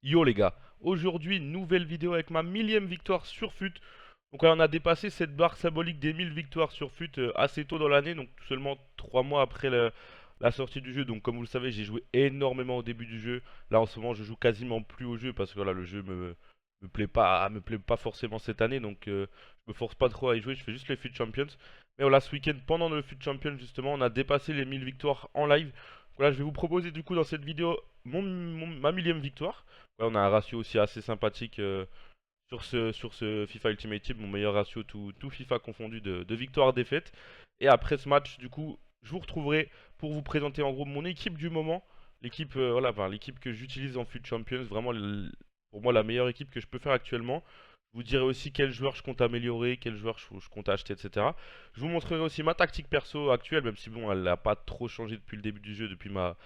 Yo les gars, aujourd'hui nouvelle vidéo avec ma millième victoire sur FUT. Donc là, on a dépassé cette barre symbolique des 1000 victoires sur FUT assez tôt dans l'année, donc seulement 3 mois après la sortie du jeu. Donc comme vous le savez, j'ai joué énormément au début du jeu. Là en ce moment, je joue quasiment plus au jeu parce que voilà, le jeu me plaît pas forcément cette année, donc je me force pas trop à y jouer. Je fais juste les FUT Champions. Mais voilà, ce week-end pendant le FUT Champions justement, on a dépassé les 1000 victoires en live. Voilà, je vais vous proposer du coup dans cette vidéo ma millième victoire. Ouais, on a un ratio aussi assez sympathique sur ce FIFA Ultimate Team, mon meilleur ratio tout FIFA confondu de victoire-défaite. Et après ce match, du coup, je vous retrouverai pour vous présenter en gros mon équipe du moment. L'équipe voilà, enfin, l'équipe que j'utilise en FUT Champions, vraiment pour moi la meilleure équipe que je peux faire actuellement. Je vous dirai aussi quels joueurs je compte améliorer, quels joueurs je compte acheter, etc. Je vous montrerai aussi ma tactique perso actuelle, même si bon, elle n'a pas trop changé depuis le début du jeu, depuis ma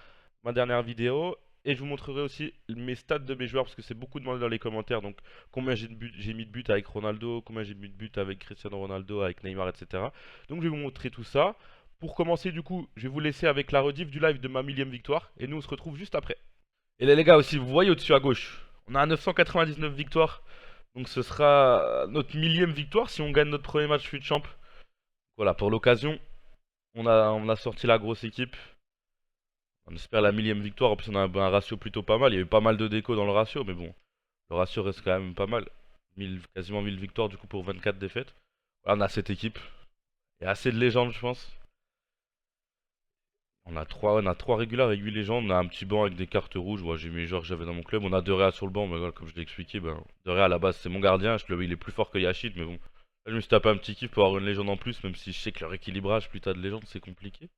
dernière vidéo. Et je vous montrerai aussi mes stats de mes joueurs parce que c'est beaucoup demandé dans les commentaires. Donc combien j'ai mis de buts avec Ronaldo, combien j'ai mis de buts avec Cristiano Ronaldo, avec Neymar, etc. Donc je vais vous montrer tout ça. Pour commencer du coup, je vais vous laisser avec la rediff du live de ma millième victoire. Et nous on se retrouve juste après. Et là les gars aussi, vous voyez au-dessus à gauche, on a 999 victoires. Donc ce sera notre millième victoire si on gagne notre premier match FUT Champ. Voilà, pour l'occasion, on a sorti la grosse équipe. On espère la millième victoire. En plus, on a un ratio plutôt pas mal. Il y a eu pas mal de déco dans le ratio, mais bon, le ratio reste quand même pas mal. Quasiment 1000 victoires du coup pour 24 défaites. Voilà, on a cette équipe. Il y a assez de légendes, je pense. On a trois régulars et 8 légendes. On a un petit banc avec des cartes rouges. Moi, j'ai mis les joueurs que j'avais dans mon club. On a De Gea sur le banc, mais voilà, comme je l'ai expliqué, ben, De Gea à la base c'est mon gardien. Il est plus fort que Yachid, mais bon. Là, je me suis tapé un petit kiff pour avoir une légende en plus, même si je sais que leur équilibrage, plus t'as de légendes, c'est compliqué.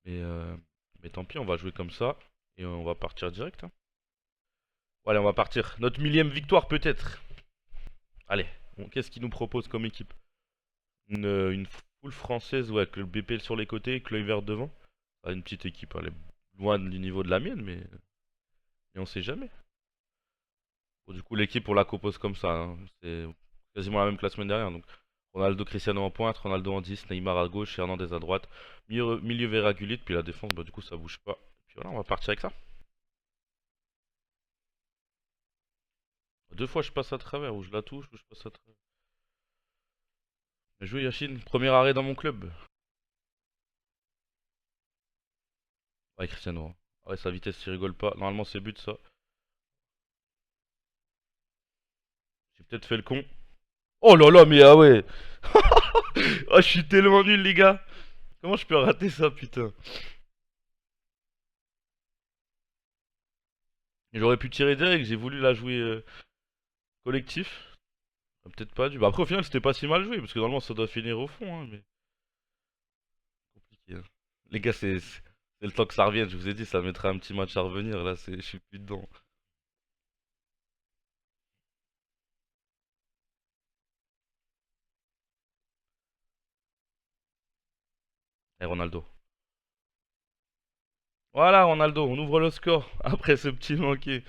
Mais, euh, mais tant pis, on va jouer comme ça. Et on va partir direct, hein. Allez, on va partir. Notre millième victoire peut-être. Allez, qu'est-ce qu'il nous propose comme équipe? Une full française, ouais, avec le BP sur les côtés, avec l'œil vert devant. Ah, une petite équipe, elle est loin du niveau de la mienne, mais on sait jamais. Bon, du coup, l'équipe, on la compose comme ça, hein. C'est quasiment la même que la semaine dernière. Donc, Ronaldo, Cristiano en pointe, Ronaldo en 10, Neymar à gauche, Hernandez à droite. Milieu Veragulite, puis la défense, bah, du coup, ça bouge pas. Puis voilà, on va partir avec ça. Deux fois, je passe à travers, ou je la touche, ou je passe à travers. Bien joué, Yachine. Premier arrêt dans mon club. Ouais, Cristiano. Ouais, sa vitesse, il rigole pas. Normalement, c'est but, ça. J'ai peut-être fait le con. Oh là là, mais ah ouais. Oh, je suis tellement nul, les gars. Comment je peux rater ça, putain? J'aurais pu tirer direct, j'ai voulu la jouer collectif. Peut-être pas dû. Bah, après, au final, c'était pas si mal joué, parce que normalement, ça doit finir au fond, hein, mais compliqué, hein. Les gars, c'est le temps que ça revienne. Je vous ai dit, ça mettrait un petit match à revenir. Là, je suis plus dedans. Et Ronaldo. Voilà, Ronaldo, on ouvre le score après ce petit manqué.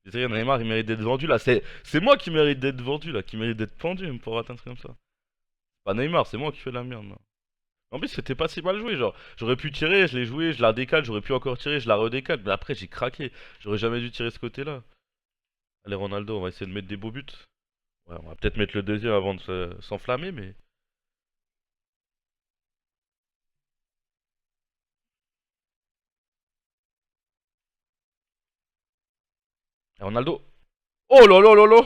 Neymar, il mérite d'être vendu là. C'est moi qui mérite d'être vendu là, qui mérite d'être pendu même pour atteindre comme ça. Pas Neymar, c'est moi qui fais la merde là. En plus, c'était pas si mal joué, genre. J'aurais pu tirer, je l'ai joué, je la décale, j'aurais pu encore tirer, je la redécale. Mais après, j'ai craqué. J'aurais jamais dû tirer ce côté-là. Allez, Ronaldo, on va essayer de mettre des beaux buts. Ouais, on va peut-être mettre le deuxième avant de s'enflammer, mais. Et Ronaldo. Oh là là là là.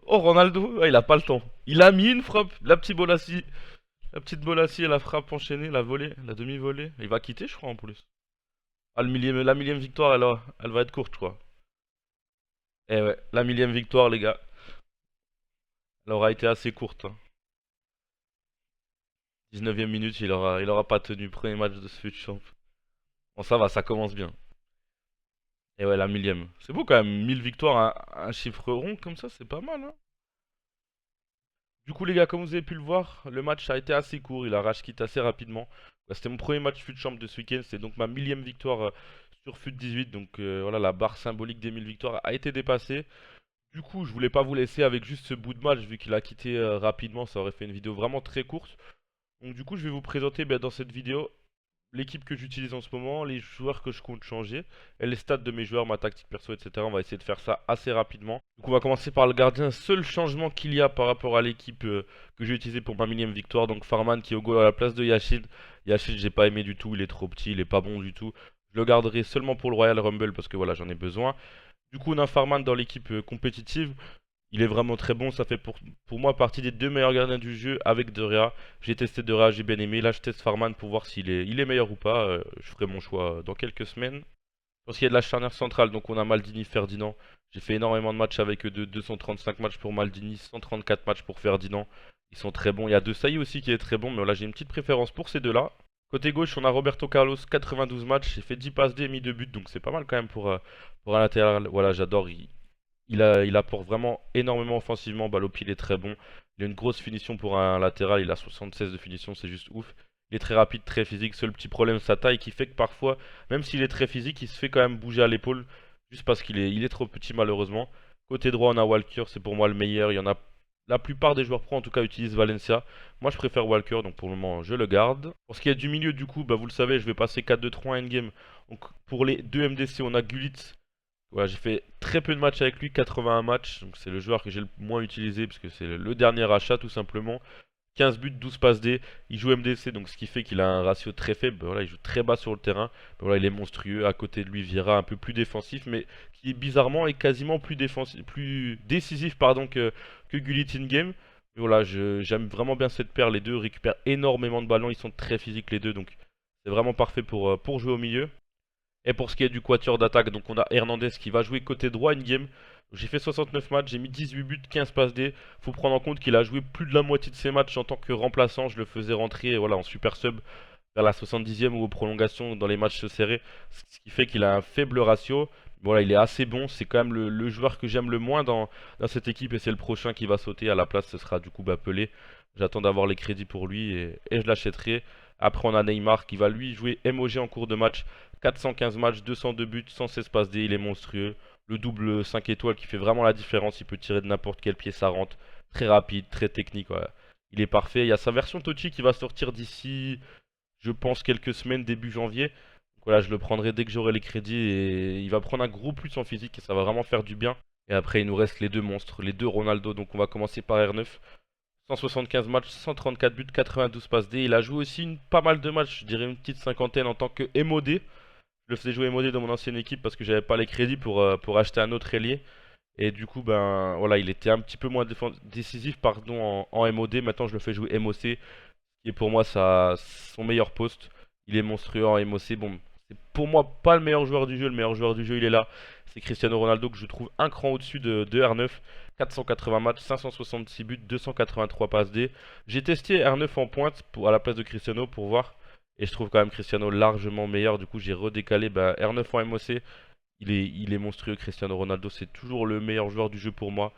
Oh, Ronaldo, ouais, il a pas le temps. Il a mis une frappe. La petite Bolassi et la frappe enchaînée, la volée, la demi-volée. Il va quitter, je crois, en plus. Ah, la millième victoire, elle va être courte, je crois. Eh ouais, la millième victoire, les gars. Elle aura été assez courte, hein. 19ème minute, il aura pas tenu. Premier match de ce fut champ. Bon, ça va, ça commence bien. Et ouais, la millième. C'est beau quand même, 1000 victoires, un chiffre rond comme ça, c'est pas mal, hein. Du coup, les gars, comme vous avez pu le voir, le match a été assez court. Il a rage quitté assez rapidement. Ouais, c'était mon premier match fut champ de ce week-end. C'est donc ma millième victoire sur fut 18. Donc voilà, la barre symbolique des 1000 victoires a été dépassée. Du coup, je voulais pas vous laisser avec juste ce bout de match, vu qu'il a quitté rapidement. Ça aurait fait une vidéo vraiment très courte. Donc du coup, je vais vous présenter dans cette vidéo l'équipe que j'utilise en ce moment, les joueurs que je compte changer, et les stats de mes joueurs, ma tactique perso, etc. On va essayer de faire ça assez rapidement. Donc on va commencer par le gardien. Seul changement qu'il y a par rapport à l'équipe que j'ai utilisée pour ma millième victoire, donc Farman qui est au goal à la place de Yashin. Yashin, j'ai pas aimé du tout, il est trop petit, il est pas bon du tout. Je le garderai seulement pour le Royal Rumble parce que voilà, j'en ai besoin. Du coup, on a Farman dans l'équipe compétitive. Il est vraiment très bon, ça fait pour moi partie des deux meilleurs gardiens du jeu avec De Gea. J'ai testé De Gea, j'ai bien aimé. Là, je teste Farman pour voir il est meilleur ou pas. Je ferai mon choix dans quelques semaines. Parce qu'il y a de la charnière centrale, donc on a Maldini, Ferdinand. J'ai fait énormément de matchs avec eux, 235 matchs pour Maldini, 134 matchs pour Ferdinand. Ils sont très bons. Il y a De Sailly aussi qui est très bon, mais là j'ai une petite préférence pour ces deux-là. Côté gauche, on a Roberto Carlos, 92 matchs. J'ai fait 10 passes D, mis 2 buts, donc c'est pas mal quand même pour un latéral. Voilà, j'adore. Il apporte vraiment énormément offensivement. Balle au pied, il est très bon. Il a une grosse finition pour un latéral. Il a 76 de finition, c'est juste ouf. Il est très rapide, très physique. Seul petit problème, sa taille qui fait que parfois, même s'il est très physique, il se fait quand même bouger à l'épaule. Juste parce qu'il est trop petit, malheureusement. Côté droit, on a Walker. C'est pour moi le meilleur. Il y en a. La plupart des joueurs pro, en tout cas, utilisent Valencia. Moi, je préfère Walker. Donc pour le moment, je le garde. Pour ce qui est du milieu, du coup, bah, vous le savez, je vais passer 4-2-3 endgame. Donc pour les deux MDC, on a Gullit. Voilà, j'ai fait très peu de matchs avec lui, 81 matchs, donc c'est le joueur que j'ai le moins utilisé parce que c'est le dernier achat tout simplement. 15 buts, 12 passes D, il joue MDC donc ce qui fait qu'il a un ratio très faible, voilà, il joue très bas sur le terrain, voilà, il est monstrueux, à côté de lui Vieira un peu plus défensif mais qui bizarrement est quasiment plus défensif, plus décisif pardon que Gullit in game. Mais voilà, j'aime vraiment bien cette paire, les deux récupèrent énormément de ballons, ils sont très physiques les deux donc c'est vraiment parfait pour jouer au milieu. Et pour ce qui est du quatuor d'attaque, donc on a Hernandez qui va jouer côté droit in-game. J'ai fait 69 matchs, j'ai mis 18 buts, 15 passes D. Faut prendre en compte qu'il a joué plus de la moitié de ses matchs en tant que remplaçant. Je le faisais rentrer voilà, en super sub vers la 70e ou aux prolongations dans les matchs serrés. Ce qui fait qu'il a un faible ratio. Voilà, il est assez bon. C'est quand même le joueur que j'aime le moins dans cette équipe et c'est le prochain qui va sauter. À la place, ce sera du coup Pelé. J'attends d'avoir les crédits pour lui et je l'achèterai. Après, on a Neymar qui va lui jouer MOG en cours de match. 415 matchs, 202 buts, 116 passes D, il est monstrueux. Le double 5 étoiles qui fait vraiment la différence, il peut tirer de n'importe quel pied, ça rentre. Très rapide, très technique, ouais. Il est parfait. Il y a sa version Tochi qui va sortir d'ici, je pense, quelques semaines, début janvier. Donc voilà, je le prendrai dès que j'aurai les crédits et il va prendre un gros plus en physique et ça va vraiment faire du bien. Et après, il nous reste les deux monstres, les deux Ronaldo. Donc on va commencer par R9. 175 matchs, 134 buts, 92 passes D. Il a joué aussi pas mal de matchs, je dirais une petite cinquantaine en tant que MOD. Je le faisais jouer MOD dans mon ancienne équipe parce que j'avais pas les crédits pour acheter un autre ailier. Et du coup, ben voilà, il était un petit peu moins décisif pardon, en MOD. Maintenant, je le fais jouer MOC, qui est pour moi son meilleur poste. Il est monstrueux en MOC. Bon, c'est pour moi pas le meilleur joueur du jeu. Le meilleur joueur du jeu, il est là. C'est Cristiano Ronaldo que je trouve un cran au-dessus de R9. 480 matchs, 566 buts, 283 passes D. J'ai testé R9 en pointe à la place de Cristiano pour voir. Et je trouve quand même Cristiano largement meilleur. Du coup, j'ai redécalé R9 en MOC. Il est monstrueux. Cristiano Ronaldo, c'est toujours le meilleur joueur du jeu pour moi.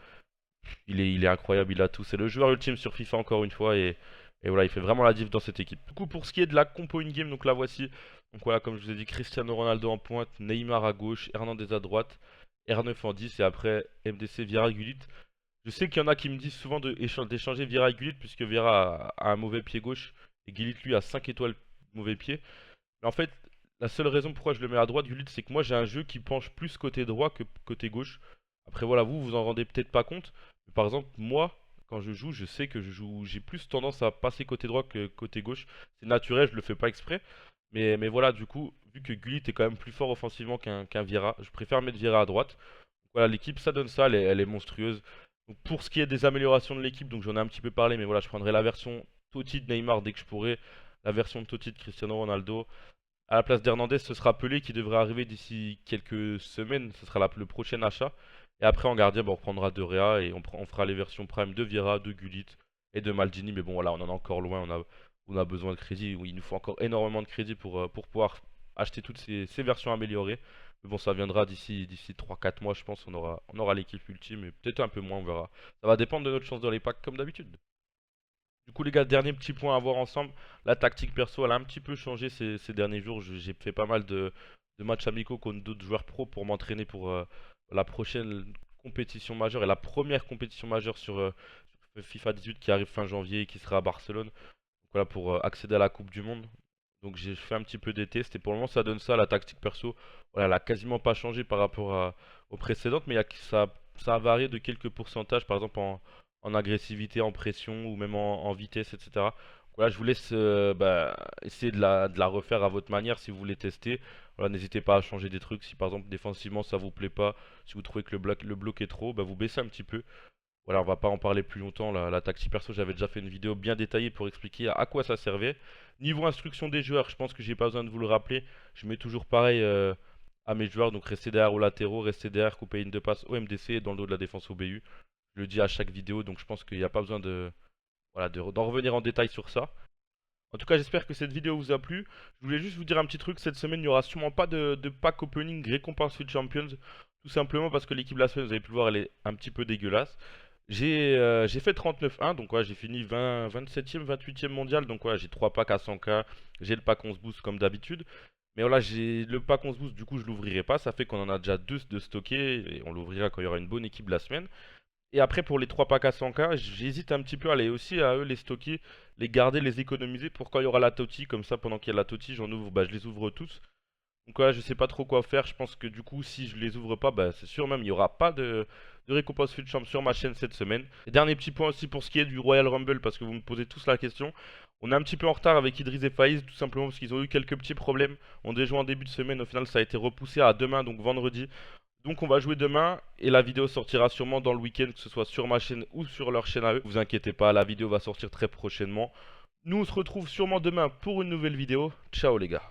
Il est incroyable, il a tout. C'est le joueur ultime sur FIFA encore une fois. Et voilà, il fait vraiment la diff dans cette équipe. Du coup, pour ce qui est de la compo in-game, donc la voici. Donc voilà, comme je vous ai dit, Cristiano Ronaldo en pointe, Neymar à gauche, Hernandez à droite, R9 en 10 et après MDC Vieira Gullit. Je sais qu'il y en a qui me disent souvent d'échanger Vieira et Gullit puisque Vieira a un mauvais pied gauche et Gullit lui a 5 étoiles mauvais pied. Mais en fait, la seule raison pourquoi je le mets à droite, Gullit, c'est que moi j'ai un jeu qui penche plus côté droit que côté gauche. Après voilà, vous en rendez peut-être pas compte. Mais par exemple, moi, quand je joue, je sais que j'ai plus tendance à passer côté droit que côté gauche. C'est naturel, je le fais pas exprès. Mais voilà, du coup, vu que Gullit est quand même plus fort offensivement qu'un Vieira, je préfère mettre Vieira à droite. Voilà, l'équipe, ça donne ça, elle est monstrueuse. Donc, pour ce qui est des améliorations de l'équipe, donc j'en ai un petit peu parlé, mais voilà, je prendrai la version Totti de Neymar dès que je pourrai, la version de Totti de Cristiano Ronaldo. À la place d'Hernandez, ce sera Pelé qui devrait arriver d'ici quelques semaines, ce sera le prochain achat. Et après en gardien, on reprendra De Gea et on fera les versions Prime de Vieira, de Gullit et de Maldini. Mais bon, voilà, on en est encore loin, on a besoin de crédit. Oui, il nous faut encore énormément de crédit pour pouvoir acheter toutes ces versions améliorées. Mais bon, ça viendra d'ici 3-4 mois, je pense. On aura l'équipe ultime, et peut-être un peu moins, on verra. Ça va dépendre de notre chance dans les packs, comme d'habitude. Du coup, les gars, dernier petit point à voir ensemble. La tactique perso, elle a un petit peu changé ces derniers jours. J'ai fait pas mal de matchs amicaux contre d'autres joueurs pro pour m'entraîner pour la prochaine compétition majeure et la première compétition majeure sur FIFA 18 qui arrive fin janvier et qui sera à Barcelone. Donc voilà, pour accéder à la Coupe du Monde. Donc j'ai fait un petit peu des tests et pour le moment ça donne ça. La tactique perso, voilà, elle a quasiment pas changé par rapport aux précédentes, mais ça a varié de quelques pourcentages, par exemple en agressivité, en pression ou même en vitesse, etc. Voilà, je vous laisse essayer de la refaire à votre manière si vous voulez tester. Voilà, n'hésitez pas à changer des trucs. Si par exemple défensivement ça vous plaît pas, si vous trouvez que le bloc est trop, bah, vous baissez un petit peu. Voilà, on va pas en parler plus longtemps. La tactique perso, j'avais déjà fait une vidéo bien détaillée pour expliquer à quoi ça servait. Niveau instruction des joueurs, je pense que j'ai pas besoin de vous le rappeler. Je mets toujours pareil à mes joueurs. Donc restez derrière aux latéraux, restez derrière, couper une de passe au MDC et dans le dos de la défense au BU. Je le dis à chaque vidéo, donc je pense qu'il n'y a pas besoin d'en revenir en détail sur ça. En tout cas, j'espère que cette vidéo vous a plu. Je voulais juste vous dire un petit truc. Cette semaine, il n'y aura sûrement pas de pack opening récompense Fit Champions. Tout simplement parce que l'équipe de la semaine, vous avez pu le voir, elle est un petit peu dégueulasse. J'ai fait 39-1, donc ouais, j'ai fini 27e, 28e mondial. Donc ouais, j'ai 3 packs à 100k. J'ai le pack 11 boost comme d'habitude. Mais voilà, j'ai le pack 11 boost, du coup, je l'ouvrirai pas. Ça fait qu'on en a déjà 2 de stockés. Et on l'ouvrira quand il y aura une bonne équipe de la semaine. Et après, pour les 3 packs à 100k, j'hésite un petit peu à aller aussi à eux les stocker, les garder, les économiser pour quand il y aura la TOTY. Comme ça, pendant qu'il y a la TOTY, j'en ouvre, bah, je les ouvre tous. Donc ouais, je sais pas trop quoi faire. Je pense que du coup, si je les ouvre pas, bah, c'est sûr même, il y aura pas de récompense Field Champ sur ma chaîne cette semaine. Et dernier petit point aussi pour ce qui est du Royal Rumble, parce que vous me posez tous la question. On est un petit peu en retard avec Idriss et Faiz, tout simplement parce qu'ils ont eu quelques petits problèmes. On devait jouer en début de semaine, au final ça a été repoussé à demain, donc vendredi. Donc on va jouer demain et la vidéo sortira sûrement dans le week-end, que ce soit sur ma chaîne ou sur leur chaîne à eux. Vous inquiétez pas, la vidéo va sortir très prochainement. Nous on se retrouve sûrement demain pour une nouvelle vidéo. Ciao les gars.